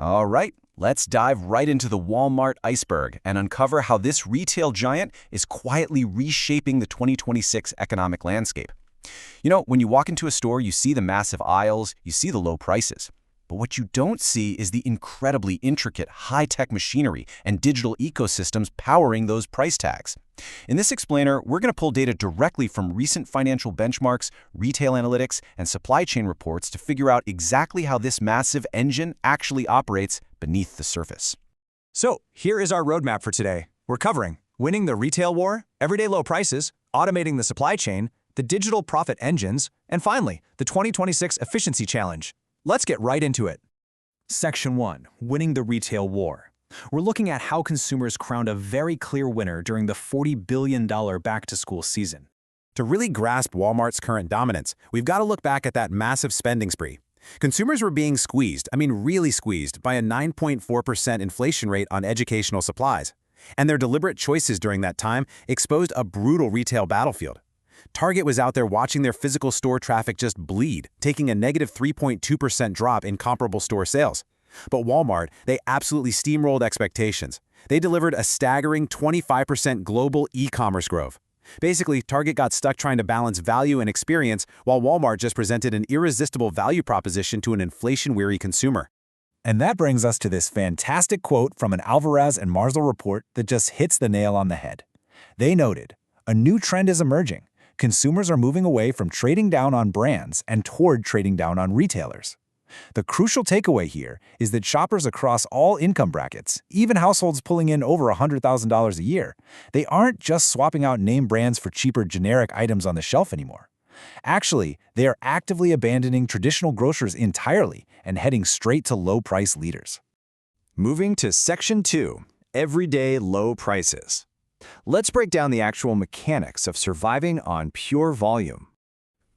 All right, let's dive right into the Walmart iceberg and uncover how this retail giant is quietly reshaping the 2026 economic landscape. When you walk into a store, you see the massive aisles, you see the low prices. But what you don't see is the incredibly intricate high-tech machinery and digital ecosystems powering those price tags. In this explainer, we're going to pull data directly from recent financial benchmarks, retail analytics, and supply chain reports to figure out exactly how this massive engine actually operates beneath the surface. So, here is our roadmap for today. We're covering winning the retail war, everyday low prices, automating the supply chain, the digital profit engines, and finally, the 2026 efficiency challenge. Let's get right into it. Section 1. Winning the retail war. We're looking at how consumers crowned a very clear winner during the $40 billion back-to-school season. To really grasp Walmart's current dominance, we've got to look back at that massive spending spree. Consumers were being squeezed, really squeezed, by a 9.4% inflation rate on educational supplies. And their deliberate choices during that time exposed a brutal retail battlefield. Target was out there watching their physical store traffic just bleed, taking a negative 3.2% drop in comparable store sales. But Walmart, they absolutely steamrolled expectations. They delivered a staggering 25% global e-commerce growth. Basically, Target got stuck trying to balance value and experience, while Walmart just presented an irresistible value proposition to an inflation-weary consumer. And that brings us to this fantastic quote from an Alvarez and Marsal report that just hits the nail on the head. They noted, "A new trend is emerging. Consumers are moving away from trading down on brands and toward trading down on retailers." The crucial takeaway here is that shoppers across all income brackets, even households pulling in over $100,000 a year, they aren't just swapping out name brands for cheaper generic items on the shelf anymore. Actually, they are actively abandoning traditional grocers entirely and heading straight to low-price leaders. Moving to Section 2, Everyday Low Prices. Let's break down the actual mechanics of surviving on pure volume.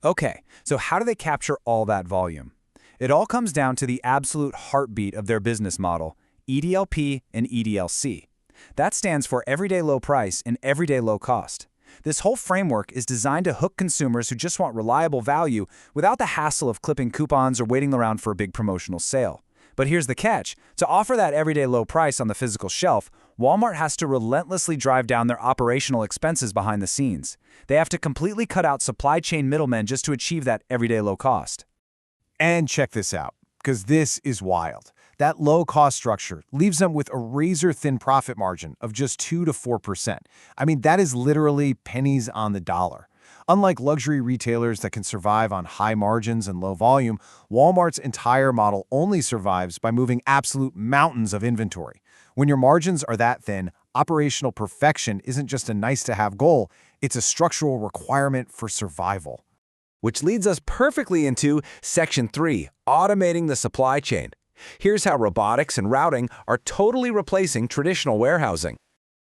Okay, so how do they capture all that volume? It all comes down to the absolute heartbeat of their business model, EDLP and EDLC. That stands for Everyday Low Price and Everyday Low Cost. This whole framework is designed to hook consumers who just want reliable value without the hassle of clipping coupons or waiting around for a big promotional sale. But here's the catch. To offer that everyday low price on the physical shelf, Walmart has to relentlessly drive down their operational expenses behind the scenes. They have to completely cut out supply chain middlemen just to achieve that everyday low cost. And check this out, because this is wild. That low-cost structure leaves them with a razor-thin profit margin of just 2 to 4%. That is literally pennies on the dollar. Unlike luxury retailers that can survive on high margins and low volume, Walmart's entire model only survives by moving absolute mountains of inventory. When your margins are that thin, operational perfection isn't just a nice-to-have goal, it's a structural requirement for survival. Which leads us perfectly into Section 3, Automating the Supply Chain. Here's how robotics and routing are totally replacing traditional warehousing.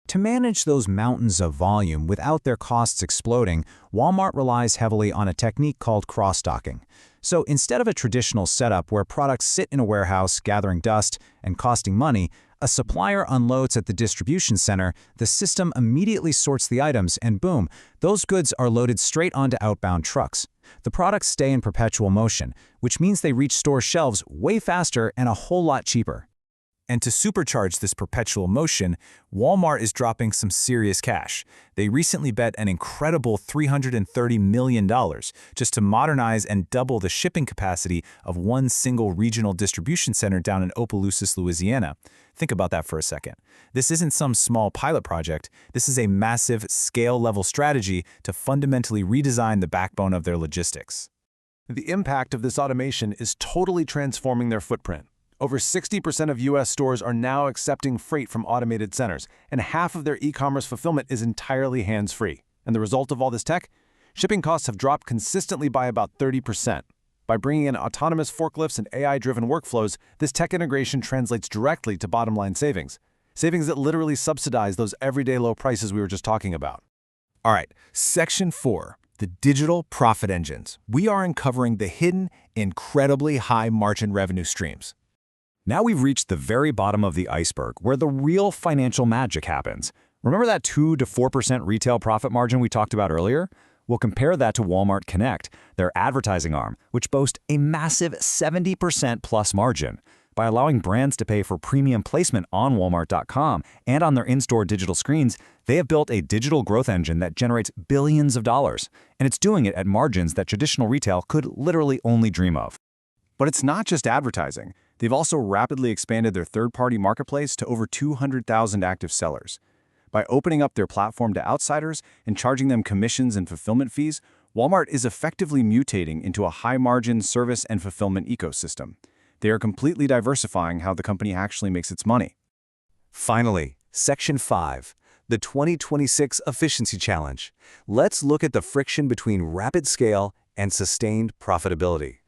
To manage those mountains of volume without their costs exploding, Walmart relies heavily on a technique called cross-docking. So instead of a traditional setup where products sit in a warehouse gathering dust and costing money, a supplier unloads at the distribution center, the system immediately sorts the items, and boom, those goods are loaded straight onto outbound trucks. The products stay in perpetual motion, which means they reach store shelves way faster and a whole lot cheaper. And to supercharge this perpetual motion, Walmart is dropping some serious cash. They recently bet an incredible $330 million just to modernize and double the shipping capacity of one single regional distribution center down in Opelousas, Louisiana. Think about that for a second. This isn't some small pilot project. This is a massive, scale-level strategy to fundamentally redesign the backbone of their logistics. The impact of this automation is totally transforming their footprint. Over 60% of U.S. stores are now accepting freight from automated centers, and half of their e-commerce fulfillment is entirely hands-free. And the result of all this tech? Shipping costs have dropped consistently by about 30%. By bringing in autonomous forklifts and AI-driven workflows, this tech integration translates directly to bottom-line savings. Savings that literally subsidize those everyday low prices we were just talking about. All right, Section 4, the digital profit engines. We are uncovering the hidden, incredibly high margin revenue streams. Now we've reached the very bottom of the iceberg, where the real financial magic happens. Remember that 2 to 4% retail profit margin we talked about earlier? We'll compare that to Walmart Connect, their advertising arm, which boasts a massive 70% plus margin. By allowing brands to pay for premium placement on Walmart.com and on their in-store digital screens, they have built a digital growth engine that generates billions of dollars, and it's doing it at margins that traditional retail could literally only dream of. But it's not just advertising. They've also rapidly expanded their third-party marketplace to over 200,000 active sellers. By opening up their platform to outsiders and charging them commissions and fulfillment fees, Walmart is effectively mutating into a high-margin service and fulfillment ecosystem. They are completely diversifying how the company actually makes its money. Finally, Section 5, the 2026 Efficiency Challenge. Let's look at the friction between rapid scale and sustained profitability.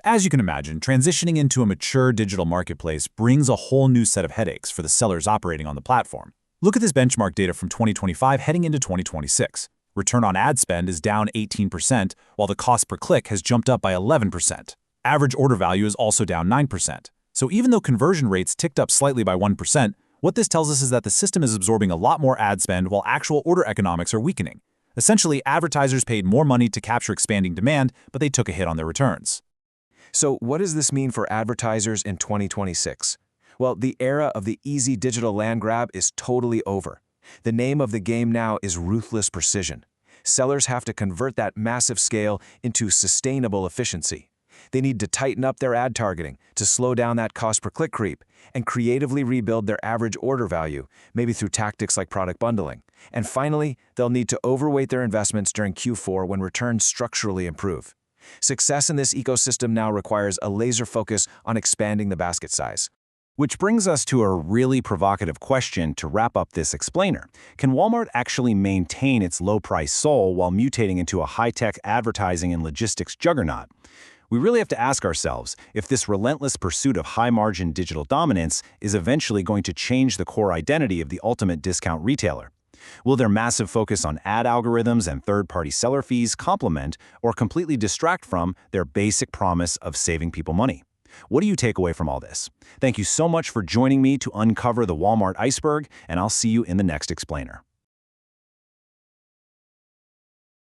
As you can imagine, transitioning into a mature digital marketplace brings a whole new set of headaches for the sellers operating on the platform. Look at this benchmark data from 2025 heading into 2026. Return on ad spend is down 18%, while the cost per click has jumped up by 11%. Average order value is also down 9%. So even though conversion rates ticked up slightly by 1%, what this tells us is that the system is absorbing a lot more ad spend while actual order economics are weakening. Essentially, advertisers paid more money to capture expanding demand, but they took a hit on their returns. So what does this mean for advertisers in 2026? Well, the era of the easy digital land grab is totally over. The name of the game now is ruthless precision. Sellers have to convert that massive scale into sustainable efficiency. They need to tighten up their ad targeting to slow down that cost per click creep and creatively rebuild their average order value, maybe through tactics like product bundling. And finally, they'll need to overweight their investments during Q4 when returns structurally improve. Success in this ecosystem now requires a laser focus on expanding the basket size. Which brings us to a really provocative question to wrap up this explainer. Can Walmart actually maintain its low-price soul while mutating into a high-tech advertising and logistics juggernaut? We really have to ask ourselves if this relentless pursuit of high-margin digital dominance is eventually going to change the core identity of the ultimate discount retailer. Will their massive focus on ad algorithms and third-party seller fees complement or completely distract from their basic promise of saving people money? What do you take away from all this? Thank you so much for joining me to uncover the Walmart iceberg, and I'll see you in the next explainer.